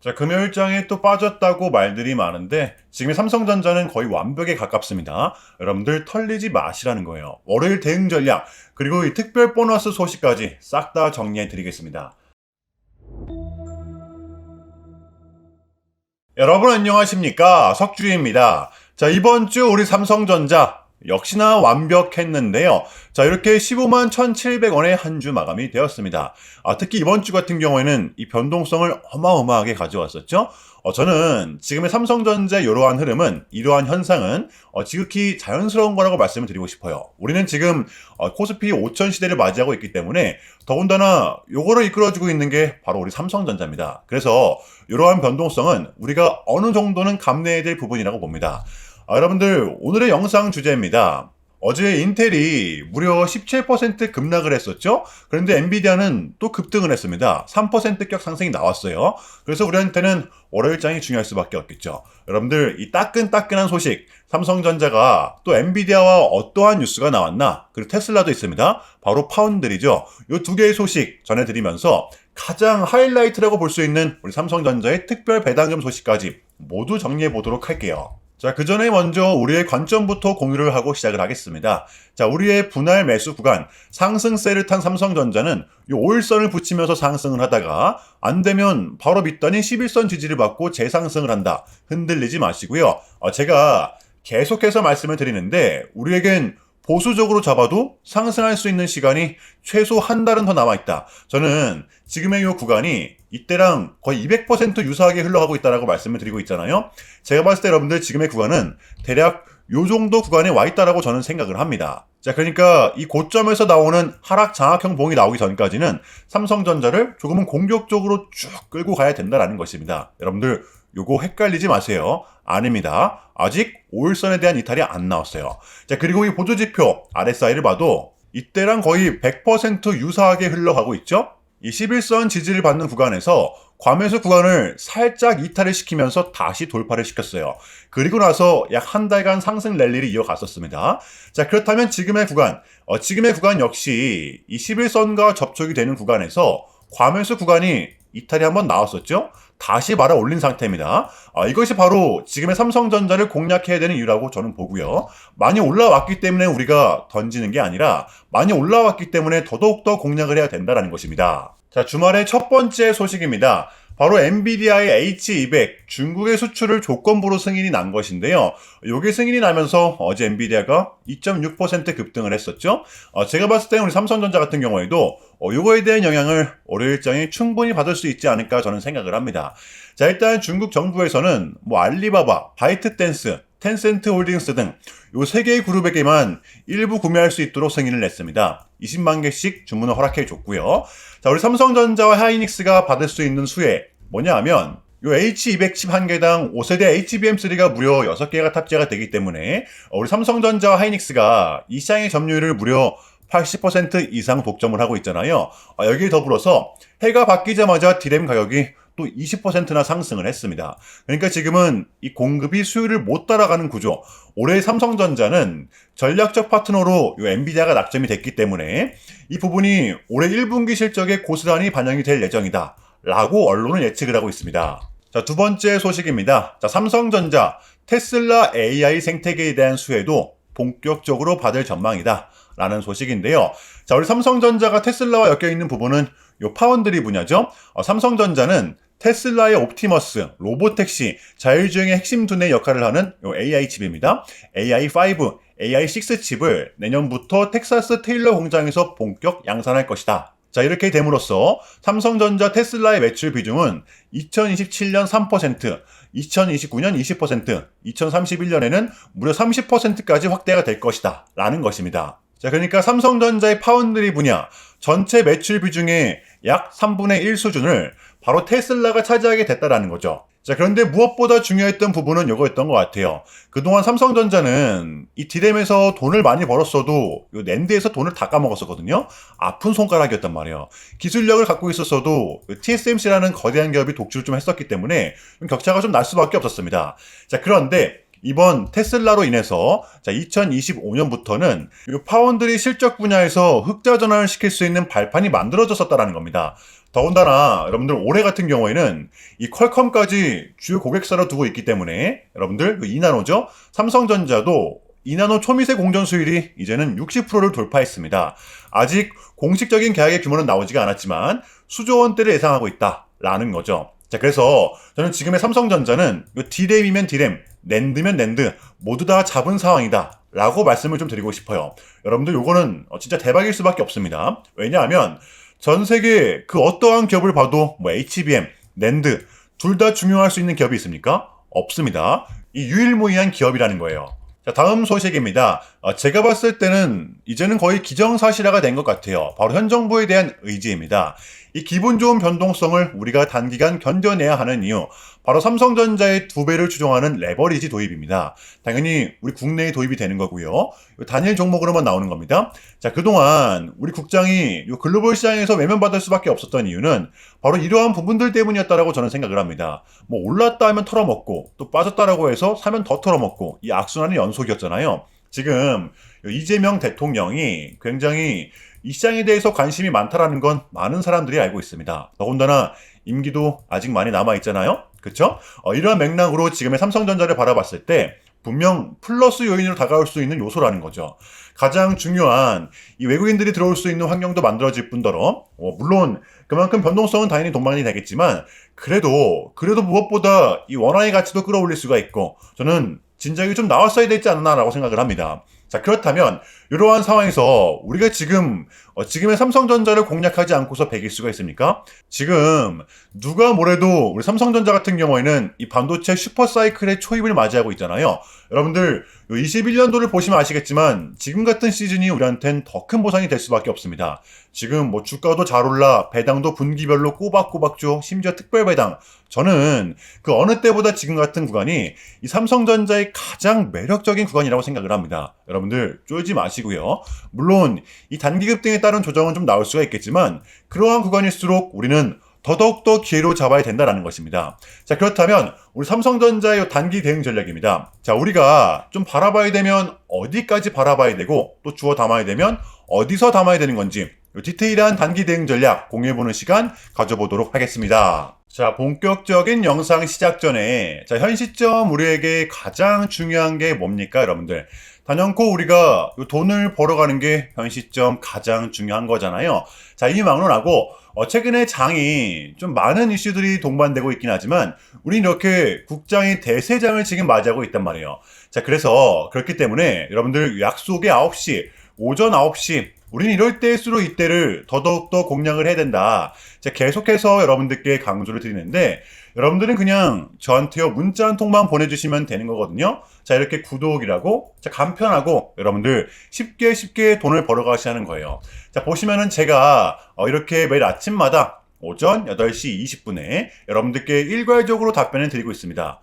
자, 금요일장에 또 빠졌다고 말들이 많은데 지금의 삼성전자는 거의 완벽에 가깝습니다. 여러분들 털리지 마시라는 거예요. 월요일 대응 전략 그리고 이 특별 보너스 소식까지 싹 다 정리해 드리겠습니다. 여러분 안녕하십니까? 석주입니다. 자, 이번 주 우리 삼성전자 역시나 완벽했는데요. 자, 이렇게 15만 1,700원에 한 주 마감이 되었습니다. 특히 이번 주 같은 경우에는 이 변동성을 어마어마하게 가져왔었죠. 저는 지금의 삼성전자 이러한 흐름은, 이러한 현상은 지극히 자연스러운 거라고 말씀을 드리고 싶어요. 우리는 지금 코스피 5천 시대를 맞이하고 있기 때문에 더군다나 요거를 이끌어주고 있는 게 바로 우리 삼성전자입니다. 그래서 이러한 변동성은 우리가 어느 정도는 감내해야 될 부분이라고 봅니다. 여러분들 오늘의 영상 주제입니다. 어제 인텔이 무려 17% 급락을 했었죠. 그런데 엔비디아는 또 급등을 했습니다. 3%격 상승이 나왔어요. 그래서 우리한테는 월요일장이 중요할 수밖에 없겠죠. 여러분들 이 따끈따끈한 소식, 삼성전자가 또 엔비디아와 어떠한 뉴스가 나왔나, 그리고 테슬라도 있습니다. 바로 파운드리죠. 이 두 개의 소식 전해드리면서 가장 하이라이트라고 볼 수 있는 우리 삼성전자의 특별 배당금 소식까지 모두 정리해 보도록 할게요. 자, 그 전에 먼저 우리의 관점부터 공유를 하고 시작을 하겠습니다. 자, 우리의 분할 매수 구간, 상승세를 탄 삼성전자는 이 5일선을 붙이면서 상승을 하다가 안 되면 바로 밑단이 11선 지지를 받고 재상승을 한다. 흔들리지 마시고요. 제가 계속해서 말씀을 드리는데 우리에겐 보수적으로 잡아도 상승할 수 있는 시간이 최소 한 달은 더 남아있다. 저는 지금의 이 구간이 이때랑 거의 200% 유사하게 흘러가고 있다라고 말씀을 드리고 있잖아요. 제가 봤을 때 여러분들 지금의 구간은 대략 요 정도 구간에 와 있다라고 저는 생각을 합니다. 자, 그러니까 이 고점에서 나오는 하락 장악형 봉이 나오기 전까지는 삼성전자를 조금은 공격적으로 쭉 끌고 가야 된다라는 것입니다. 여러분들 요거 헷갈리지 마세요. 아닙니다. 아직 5일선에 대한 이탈이 안 나왔어요. 자, 그리고 이 보조지표 RSI를 봐도 이때랑 거의 100% 유사하게 흘러가고 있죠. 이 11선 지지를 받는 구간에서 과매수 구간을 살짝 이탈을 시키면서 다시 돌파를 시켰어요. 그리고 나서 약 한 달간 상승 랠리를 이어갔었습니다. 자, 그렇다면 지금의 구간 역시 이 11선과 접촉이 되는 구간에서 과매수 구간이 이탈이 한번 나왔었죠. 다시 말아 올린 상태입니다. 이것이 바로 지금의 삼성전자를 공략해야 되는 이유라고 저는 보고요. 많이 올라왔기 때문에 우리가 던지는 게 아니라 많이 올라왔기 때문에 더더욱더 공략을 해야 된다는 것입니다. 자, 주말의 첫 번째 소식입니다. 바로 엔비디아의 H200 중국의 수출을 조건부로 승인이 난 것인데요. 요게 승인이 나면서 어제 엔비디아가 2.6% 급등을 했었죠. 제가 봤을 때 우리 삼성전자 같은 경우에도 요거에 대한 영향을 월요일장에 충분히 받을 수 있지 않을까 저는 생각을 합니다. 자, 일단 중국 정부에서는 알리바바, 바이트댄스, 텐센트 홀딩스 등 요 세 개의 그룹에게만 일부 구매할 수 있도록 승인을 냈습니다. 20만 개씩 주문을 허락해 줬고요. 자, 우리 삼성전자와 하이닉스가 받을 수 있는 수혜 뭐냐 하면 요 H200 칩 한 개당 5세대 HBM3가 무려 6개가 탑재가 되기 때문에 우리 삼성전자와 하이닉스가 이 시장의 점유율을 무려 80% 이상 독점을 하고 있잖아요. 여기에 더불어서 해가 바뀌자마자 디램 가격이 또 20%나 상승을 했습니다. 그러니까 지금은 이 공급이 수요를 못 따라가는 구조. 올해 삼성전자는 전략적 파트너로 요 엔비디아가 낙점이 됐기 때문에 이 부분이 올해 1분기 실적에 고스란히 반영이 될 예정이다. 라고 언론은 예측을 하고 있습니다. 자, 두 번째 소식입니다. 자, 삼성전자, 테슬라 AI 생태계에 대한 수혜도 본격적으로 받을 전망이다. 라는 소식인데요. 자, 우리 삼성전자가 테슬라와 엮여있는 부분은 요 파운드리 분야죠. 삼성전자는 테슬라의 옵티머스, 로보택시, 자율주행의 핵심 두뇌 역할을 하는 요 AI 칩입니다. AI5, AI6 칩을 내년부터 텍사스 테일러 공장에서 본격 양산할 것이다. 자, 이렇게 됨으로써 삼성전자 테슬라의 매출 비중은 2027년 3%, 2029년 20%, 2031년에는 무려 30%까지 확대가 될 것이다. 라는 것입니다. 자, 그러니까 삼성전자의 파운드리 분야 전체 매출 비중의 약 3분의 1 수준을 바로 테슬라가 차지하게 됐다라는 거죠. 자, 그런데 무엇보다 중요했던 부분은 이거였던 것 같아요. 그동안 삼성전자는 이 디램에서 돈을 많이 벌었어도 이 낸드에서 돈을 다 까먹었었거든요. 아픈 손가락이었단 말이에요. 기술력을 갖고 있었어도 TSMC라는 거대한 기업이 독주를 좀 했었기 때문에 격차가 좀 날 수밖에 없었습니다. 자, 그런데 이번 테슬라로 인해서 2025년부터는 이 파운드리 실적 분야에서 흑자 전환을 시킬 수 있는 발판이 만들어졌었다는 겁니다. 더군다나 여러분들 올해 같은 경우에는 이 퀄컴까지 주요 고객사로 두고 있기 때문에 여러분들 그 2나노죠. 삼성전자도 2나노 초미세 공정 수율이 이제는 60%를 돌파했습니다. 아직 공식적인 계약의 규모는 나오지가 않았지만 수조 원대를 예상하고 있다라는 거죠. 자, 그래서 저는 지금의 삼성전자는 D램이면 D램, 낸드면 낸드 모두 다 잡은 상황이다 라고 말씀을 좀 드리고 싶어요. 여러분들 요거는 진짜 대박일 수밖에 없습니다. 왜냐하면 전 세계 그 어떠한 기업을 봐도 뭐 HBM, 낸드 둘 다 중요할 수 있는 기업이 있습니까? 없습니다. 이 유일무이한 기업이라는 거예요. 자, 다음 소식입니다. 제가 봤을 때는 이제는 거의 기정사실화가 된 것 같아요. 바로 현 정부에 대한 의지입니다. 이 기분 좋은 변동성을 우리가 단기간 견뎌내야 하는 이유, 바로 삼성전자의 2배를 추종하는 레버리지 도입입니다. 당연히 우리 국내에 도입이 되는 거고요. 단일 종목으로만 나오는 겁니다. 자, 그동안 우리 국장이 글로벌 시장에서 외면받을 수밖에 없었던 이유는 바로 이러한 부분들 때문이었다라고 저는 생각을 합니다. 뭐 올랐다 하면 털어먹고 또 빠졌다라고 해서 사면 더 털어먹고 이 악순환의 연속이었잖아요. 지금 이재명 대통령이 굉장히 이 시장에 대해서 관심이 많다라는 건 많은 사람들이 알고 있습니다. 더군다나 임기도 아직 많이 남아있잖아요. 그쵸? 이러한 맥락으로 지금의 삼성전자를 바라봤을 때 분명 플러스 요인으로 다가올 수 있는 요소라는 거죠. 가장 중요한 이 외국인들이 들어올 수 있는 환경도 만들어질 뿐더러 물론 그만큼 변동성은 당연히 동반이 되겠지만 그래도 무엇보다 이 원화의 가치도 끌어올릴 수가 있고 저는 진작에 좀 나왔어야 되지 않나라고 생각을 합니다. 자, 그렇다면 이러한 상황에서 우리가 지금의 삼성전자를 공략하지 않고서 배길 수가 있습니까? 지금 누가 뭐래도 우리 삼성전자 같은 경우에는 이 반도체 슈퍼사이클의 초입을 맞이하고 있잖아요. 여러분들 21년도를 보시면 아시겠지만 지금 같은 시즌이 우리한테는 더 큰 보상이 될 수밖에 없습니다. 지금 뭐 주가도 잘 올라 배당도 분기별로 꼬박꼬박 줘, 심지어 특별 배당. 저는 그 어느 때보다 지금 같은 구간이 이 삼성전자의 가장 매력적인 구간이라고 생각을 합니다. 여러분들 쫄지 마시고요. 물론 이 단기 급등에 따른 조정은 좀 나올 수가 있겠지만 그러한 구간일수록 우리는 더더욱더 기회로 잡아야 된다는 것입니다. 자, 그렇다면 우리 삼성전자의 단기 대응 전략입니다. 자, 우리가 좀 바라봐야 되면 어디까지 바라봐야 되고 또 주워 담아야 되면 어디서 담아야 되는 건지 디테일한 단기 대응 전략 공유해보는 시간 가져보도록 하겠습니다. 자, 본격적인 영상 시작 전에 현 시점 우리에게 가장 중요한 게 뭡니까, 여러분들? 단연코 우리가 돈을 벌어가는 게 현 시점 가장 중요한 거잖아요. 자, 이 막론하고 최근에 장이 좀 많은 이슈들이 동반되고 있긴 하지만 우리 이렇게 국장의 대세장을 지금 맞이하고 있단 말이에요. 자, 그래서 그렇기 때문에 여러분들 약속의 9시, 오전 9시 우리는 이럴 때일수록 이때를 더더욱더 공략을 해야 된다. 자, 계속해서 여러분들께 강조를 드리는데 여러분들은 그냥 저한테요 문자 한 통만 보내주시면 되는 거거든요. 자, 이렇게 구독이라고 간편하고 여러분들 쉽게 돈을 벌어가시는 거예요. 자, 보시면은 제가 이렇게 매일 아침마다 오전 8시 20분에 여러분들께 일괄적으로 답변을 드리고 있습니다.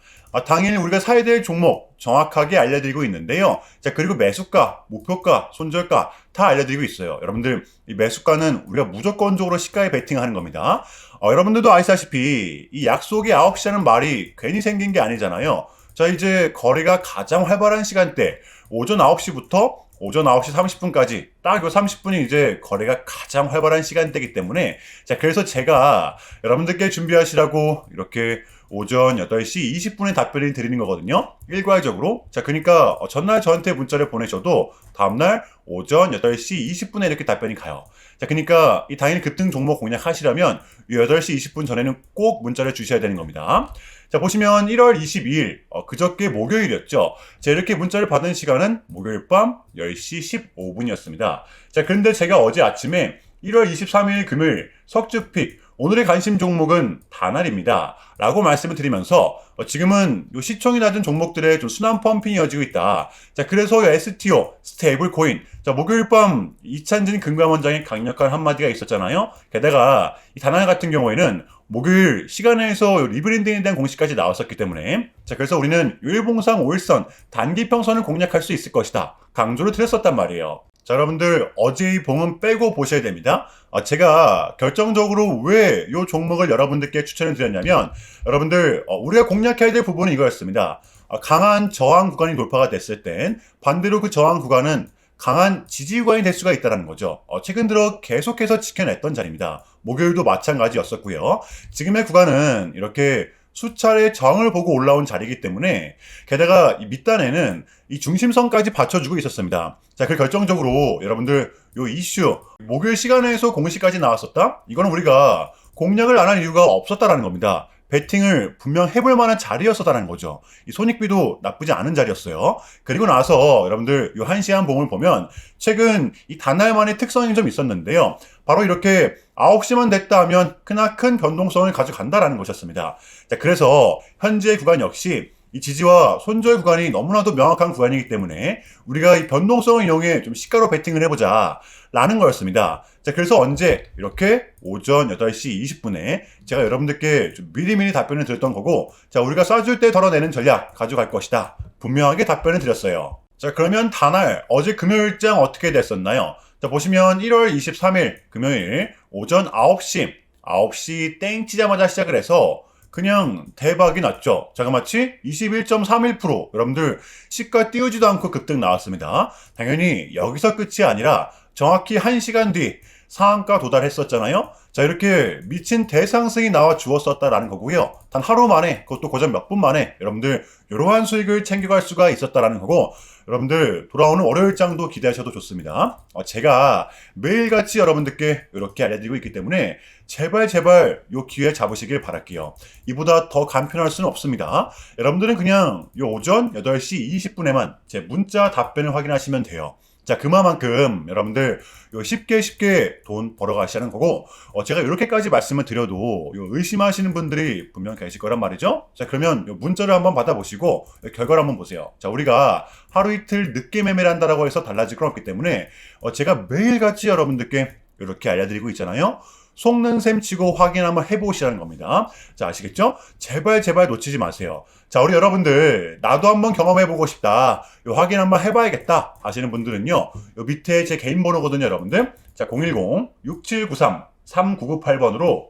당일 우리가 사야 될 종목 정확하게 알려드리고 있는데요. 자, 그리고 매수가, 목표가, 손절가 다 알려드리고 있어요. 여러분들 이 매수가는 우리가 무조건적으로 시가에 베팅하는 겁니다. 여러분들도 아시다시피 이 약속이 9시라는 말이 괜히 생긴 게 아니잖아요. 자, 이제 거래가 가장 활발한 시간대 오전 9시부터 오전 9시 30분까지 딱 요 30분이 이제 거래가 가장 활발한 시간대이기 때문에 자, 그래서 제가 여러분들께 준비하시라고 이렇게 오전 8시 20분에 답변을 드리는 거거든요. 일괄적으로. 자, 그러니까 전날 저한테 문자를 보내셔도 다음날 오전 8시 20분에 이렇게 답변이 가요. 자, 그러니까 이 당일 급등 종목 공략하시려면 이 8시 20분 전에는 꼭 문자를 주셔야 되는 겁니다. 자, 보시면 1월 22일 그저께 목요일이었죠. 자, 이렇게 문자를 받은 시간은 목요일 밤 10시 15분이었습니다. 자, 그런데 제가 어제 아침에 1월 23일 금요일 석주픽 오늘의 관심 종목은 다날입니다. 라고 말씀을 드리면서 지금은 요 시총이 낮은 종목들의 좀 순환 펌핑이 이어지고 있다. 자, 그래서 STO, 스테이블 코인. 자, 목요일 밤 이찬진 금감원장의 강력한 한마디가 있었잖아요. 게다가 이 다날 같은 경우에는 목요일 시간에서 리브랜딩에 대한 공식까지 나왔었기 때문에 자, 그래서 우리는 요일봉상 5일선 단기 평선을 공략할 수 있을 것이다. 강조를 드렸었단 말이에요. 자, 여러분들 어제의 봉은 빼고 보셔야 됩니다. 제가 결정적으로 왜 이 종목을 여러분들께 추천을 드렸냐면 여러분들 우리가 공략해야 될 부분은 이거였습니다. 강한 저항 구간이 돌파가 됐을 땐 반대로 그 저항 구간은 강한 지지 구간이 될 수가 있다는 거죠. 최근 들어 계속해서 지켜냈던 자리입니다. 목요일도 마찬가지였었고요. 지금의 구간은 이렇게 수차례 저항을 보고 올라온 자리이기 때문에 게다가 이 밑단에는 이 중심선까지 받쳐주고 있었습니다. 자, 그 결정적으로 여러분들 요 이슈 목요일 시간에서 공시까지 나왔었다? 이거는 우리가 공략을 안 할 이유가 없었다라는 겁니다. 배팅을 분명 해볼 만한 자리였었다는 거죠. 이 손익비도 나쁘지 않은 자리였어요. 그리고 나서 여러분들 요 한시한 봉을 보면 최근 이 단날만의 특성이 좀 있었는데요. 바로 이렇게 9시만 됐다 하면 크나큰 변동성을 가져간다라는 것이었습니다. 자, 그래서 현재 구간 역시 이 지지와 손절 구간이 너무나도 명확한 구간이기 때문에 우리가 이 변동성을 이용해 좀 시가로 베팅을 해보자 라는 거였습니다. 자, 그래서 언제 이렇게 오전 8시 20분에 제가 여러분들께 좀 미리미리 답변을 드렸던 거고, 자, 우리가 쏴줄 때 덜어내는 전략 가져갈 것이다. 분명하게 답변을 드렸어요. 자, 그러면 단날 어제 금요일장 어떻게 됐었나요? 자, 보시면 1월 23일 금요일 오전 9시 땡 치자마자 시작을 해서 그냥 대박이 났죠. 자그마치 21.31% 여러분들 시가 띄우지도 않고 급등 나왔습니다. 당연히 여기서 끝이 아니라 정확히 1시간 뒤 상한가 도달했었잖아요. 자, 이렇게 미친 대상승이 나와 주었었다라는 거고요. 단 하루 만에, 그것도 고작 몇 분 만에 여러분들 이러한 수익을 챙겨갈 수가 있었다라는 거고, 여러분들 돌아오는 월요일장도 기대하셔도 좋습니다. 제가 매일같이 여러분들께 이렇게 알려드리고 있기 때문에 제발 요 기회 잡으시길 바랄게요. 이보다 더 간편할 수는 없습니다. 여러분들은 그냥 요 오전 8시 20분에만 제 문자 답변을 확인하시면 돼요. 자, 그만큼 여러분들 쉽게 돈 벌어가시라는 거고, 제가 이렇게까지 말씀을 드려도 의심하시는 분들이 분명 계실 거란 말이죠. 자, 그러면 문자를 한번 받아보시고 결과를 한번 보세요. 자, 우리가 하루 이틀 늦게 매매를 한다라고 해서 달라질 건 없기 때문에 제가 매일같이 여러분들께 이렇게 알려드리고 있잖아요. 속는 셈 치고 확인 한번 해보시라는 겁니다. 자, 아시겠죠? 제발 놓치지 마세요. 자, 우리 여러분들 나도 한번 경험해보고 싶다, 확인 한번 해봐야겠다 하시는 분들은요, 요 밑에 제 개인 번호거든요, 여러분들. 자, 010-6793-3998번으로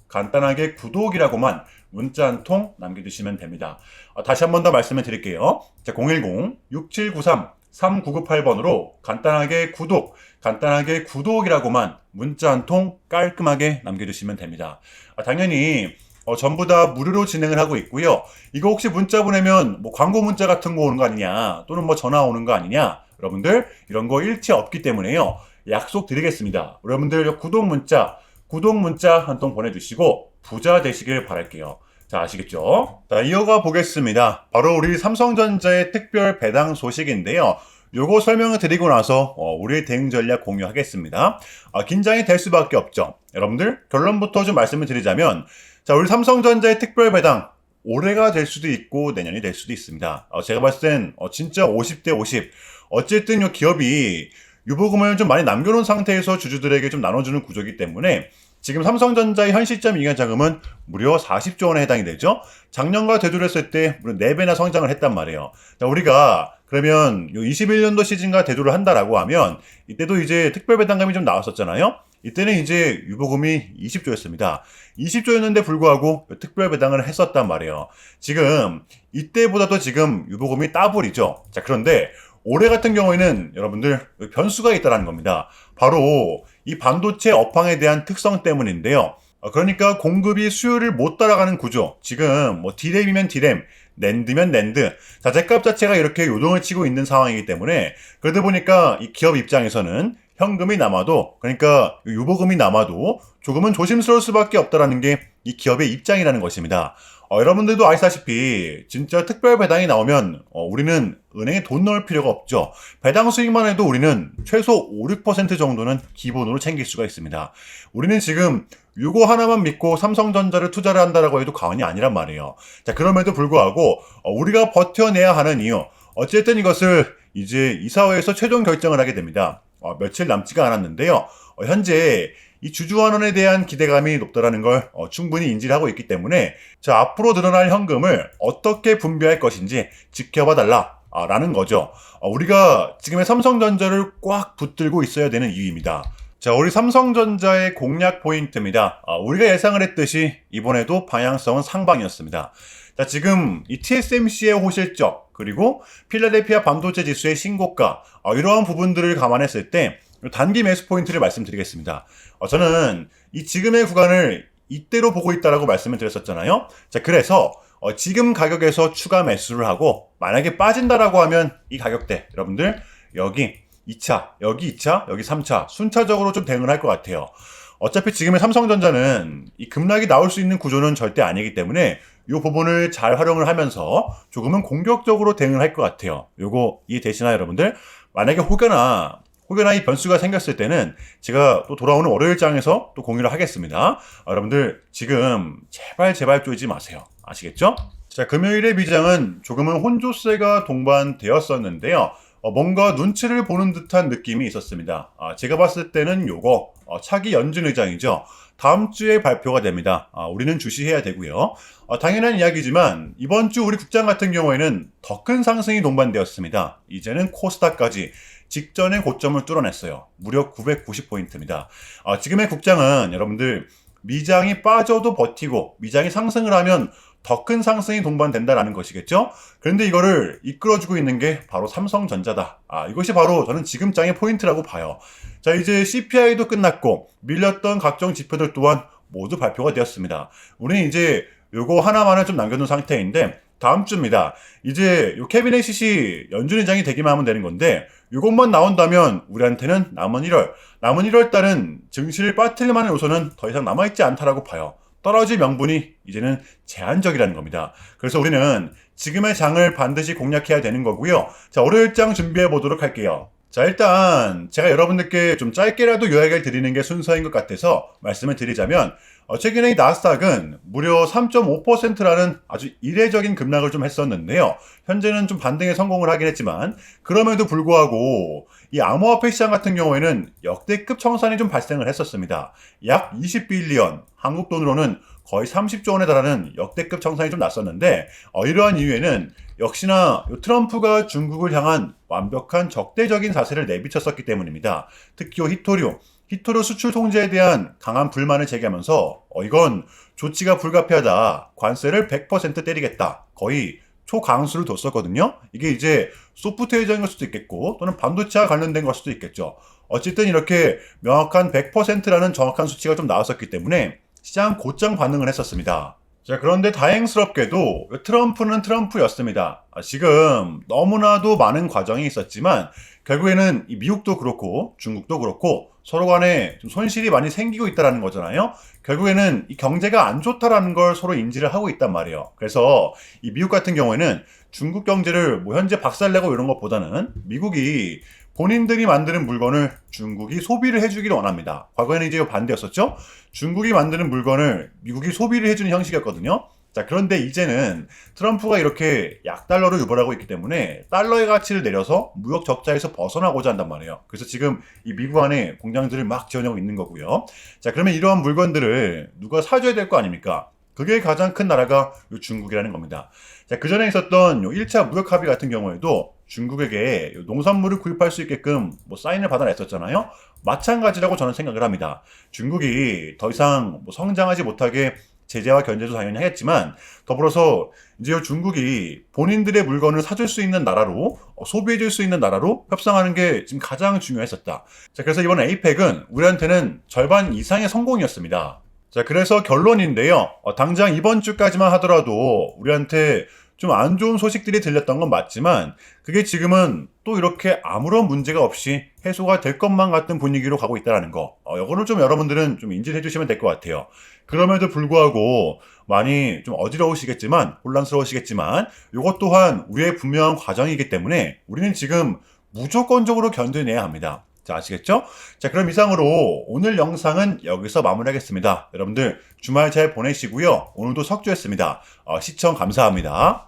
간단하게 구독이라고만 문자 한 통 남겨주시면 됩니다. 다시 한 번 더 말씀을 드릴게요. 자, 010-6793-3998번으로 간단하게 구독이라고만 문자 한 통 깔끔하게 남겨주시면 됩니다. 당연히 전부 다 무료로 진행을 하고 있고요. 이거 혹시 문자 보내면 뭐 광고 문자 같은 거 오는 거 아니냐, 또는 뭐 전화 오는 거 아니냐, 여러분들 이런 거 일체 없기 때문에요. 약속 드리겠습니다. 여러분들 구독 문자 한 통 보내주시고 부자 되시길 바랄게요. 자, 아시겠죠? 자, 이어가 보겠습니다. 바로 우리 삼성전자의 특별 배당 소식인데요. 요거 설명을 드리고 나서 우리의 대응 전략 공유하겠습니다. 긴장이 될 수밖에 없죠. 여러분들 결론부터 좀 말씀을 드리자면, 자, 우리 삼성전자의 특별 배당 올해가 될 수도 있고 내년이 될 수도 있습니다. 제가 봤을 땐 진짜 50대 50. 어쨌든 요 기업이 유보금을 좀 많이 남겨놓은 상태에서 주주들에게 좀 나눠주는 구조이기 때문에 지금 삼성전자의 현 시점 잉여자금은 무려 40조 원에 해당이 되죠. 작년과 대조했을 때 무려 4배나 성장을 했단 말이에요. 자, 우리가 그러면 21년도 시즌과 대조를 한다라고 하면 이때도 이제 특별 배당금이 좀 나왔었잖아요. 이때는 이제 유보금이 20조였습니다. 20조였는데 불구하고 특별 배당을 했었단 말이에요. 지금 이때보다도 지금 유보금이 더블이죠. 자, 그런데 올해 같은 경우에는 여러분들 변수가 있다는 겁니다. 바로 이 반도체 업황에 대한 특성 때문인데요. 그러니까 공급이 수요를 못 따라가는 구조. 지금 뭐 디램이면 디램, 낸드면 낸드, 자재값 자체가 이렇게 요동을 치고 있는 상황이기 때문에, 그러다 보니까 이 기업 입장에서는 현금이 남아도, 그러니까 유보금이 남아도 조금은 조심스러울 수밖에 없다라는 게 이 기업의 입장이라는 것입니다. 여러분들도 아시다시피 진짜 특별 배당이 나오면 우리는 은행에 돈 넣을 필요가 없죠. 배당 수익만 해도 우리는 최소 5, 6% 정도는 기본으로 챙길 수가 있습니다. 우리는 지금 이거 하나만 믿고 삼성전자를 투자를 한다라고 해도 과언이 아니란 말이에요. 자, 그럼에도 불구하고 우리가 버텨내야 하는 이유, 어쨌든 이것을 이제 이사회에서 최종 결정을 하게 됩니다. 며칠 남지가 않았는데요. 현재 이 주주환원에 대한 기대감이 높다라는 걸 충분히 인지를 하고 있기 때문에, 자, 앞으로 늘어날 현금을 어떻게 분배할 것인지 지켜봐 달라 라는 거죠. 우리가 지금의 삼성전자를 꽉 붙들고 있어야 되는 이유입니다. 자, 우리 삼성전자의 공략 포인트입니다. 우리가 예상을 했듯이 이번에도 방향성은 상방이었습니다. 자, 지금 이 TSMC의 호실적, 그리고 필라델피아 반도체 지수의 신고가, 이러한 부분들을 감안했을 때 단기 매수 포인트를 말씀드리겠습니다. 저는 이 지금의 구간을 이때로 보고 있다라고 말씀을 드렸었잖아요. 자, 그래서 지금 가격에서 추가 매수를 하고 만약에 빠진다라고 하면 이 가격대 여러분들 여기 2차, 여기 2차, 여기 3차 순차적으로 좀 대응을 할 것 같아요. 어차피 지금의 삼성전자는 이 급락이 나올 수 있는 구조는 절대 아니기 때문에 이 부분을 잘 활용을 하면서 조금은 공격적으로 대응을 할 것 같아요. 요거 이해되시나요, 여러분들? 만약에 혹여나 이 변수가 생겼을 때는 제가 또 돌아오는 월요일장에서 또 공유를 하겠습니다. 여러분들 지금 제발 쪼이지 마세요. 아시겠죠? 자, 금요일의 미장은 조금은 혼조세가 동반되었었는데요. 뭔가 눈치를 보는 듯한 느낌이 있었습니다. 제가 봤을 때는 요거 차기 연준 의장이죠. 다음 주에 발표가 됩니다. 우리는 주시해야 되고요. 당연한 이야기지만 이번 주 우리 국장 같은 경우에는 더 큰 상승이 동반되었습니다. 이제는 코스닥까지 직전의 고점을 뚫어냈어요. 무려 990포인트입니다. 지금의 국장은 여러분들 미장이 빠져도 버티고 미장이 상승을 하면 더 큰 상승이 동반된다라는 것이겠죠? 그런데 이거를 이끌어주고 있는 게 바로 삼성전자다. 이것이 바로 저는 지금 장의 포인트라고 봐요. 자, 이제 CPI도 끝났고 밀렸던 각종 지표들 또한 모두 발표가 되었습니다. 우리는 이제 요거 하나만을 좀 남겨둔 상태인데 다음 주입니다. 이제 요 캐비넷이 연준 의장이 되기만 하면 되는 건데 요것만 나온다면 우리한테는 남은 1월 달은 증시를 빠뜨릴 만한 요소는 더 이상 남아있지 않다라고 봐요. 떨어질 명분이 이제는 제한적이라는 겁니다. 그래서 우리는 지금의 장을 반드시 공략해야 되는 거고요. 자, 월요일장 준비해 보도록 할게요. 자, 일단 제가 여러분들께 좀 짧게라도 요약을 드리는 게 순서인 것 같아서 말씀을 드리자면 최근에 이 나스닥은 무려 3.5%라는 아주 이례적인 급락을 좀 했었는데요. 현재는 좀 반등에 성공을 하긴 했지만 그럼에도 불구하고 이 암호화폐 시장 같은 경우에는 역대급 청산이 좀 발생을 했었습니다. 약 20빌리언, 한국 돈으로는 거의 30조 원에 달하는 역대급 청산이 좀 났었는데 이러한 이유에는 역시나 트럼프가 중국을 향한 완벽한 적대적인 자세를 내비쳤었기 때문입니다. 특히 히토류 수출 통제에 대한 강한 불만을 제기하면서 이건 조치가 불가피하다. 관세를 100% 때리겠다. 거의 초강수를 뒀었거든요. 이게 이제 소프트웨어적인 걸 수도 있겠고 또는 반도체와 관련된 걸 수도 있겠죠. 어쨌든 이렇게 명확한 100%라는 정확한 수치가 좀 나왔었기 때문에 시장 곧장 반응을 했었습니다. 자, 그런데 다행스럽게도 트럼프는 트럼프였습니다. 지금 너무나도 많은 과정이 있었지만 결국에는 이 미국도 그렇고 중국도 그렇고 서로 간에 좀 손실이 많이 생기고 있다는 거잖아요. 결국에는 이 경제가 안 좋다라는 걸 서로 인지를 하고 있단 말이에요. 그래서 이 미국 같은 경우에는 중국 경제를 뭐 현재 박살내고 이런 것보다는 미국이 본인들이 만드는 물건을 중국이 소비를 해주기를 원합니다. 과거에는 이제 반대였었죠. 중국이 만드는 물건을 미국이 소비를 해주는 형식이었거든요. 자, 그런데 이제는 트럼프가 이렇게 약달러를 유발하고 있기 때문에 달러의 가치를 내려서 무역 적자에서 벗어나고자 한단 말이에요. 그래서 지금 이 미국 안에 공장들을 막 지어내고 있는 거고요. 자, 그러면 이러한 물건들을 누가 사줘야 될 거 아닙니까? 그게 가장 큰 나라가 중국이라는 겁니다. 자, 그 전에 있었던 1차 무역 합의 같은 경우에도 중국에게 농산물을 구입할 수 있게끔 사인을 받아냈었잖아요. 마찬가지라고 저는 생각을 합니다. 중국이 더 이상 성장하지 못하게 제재와 견제도 당연히 하겠지만 더불어서 이제 중국이 본인들의 물건을 사줄 수 있는 나라로 소비해줄 수 있는 나라로 협상하는 게 지금 가장 중요했었다. 자, 그래서 이번 에이펙은 우리한테는 절반 이상의 성공이었습니다. 자, 그래서 결론인데요. 당장 이번 주까지만 하더라도 우리한테 좀 안 좋은 소식들이 들렸던 건 맞지만 그게 지금은 또 이렇게 아무런 문제가 없이 해소가 될 것만 같은 분위기로 가고 있다는 거. 이거를 좀 여러분들은 좀 인지해 주시면 될 것 같아요. 그럼에도 불구하고 많이 좀 어지러우시겠지만 혼란스러우시겠지만 이것 또한 우리의 분명한 과정이기 때문에 우리는 지금 무조건적으로 견뎌내야 합니다. 자, 아시겠죠? 자, 그럼 이상으로 오늘 영상은 여기서 마무리하겠습니다. 여러분들 주말 잘 보내시고요. 오늘도 석주했습니다. 시청 감사합니다.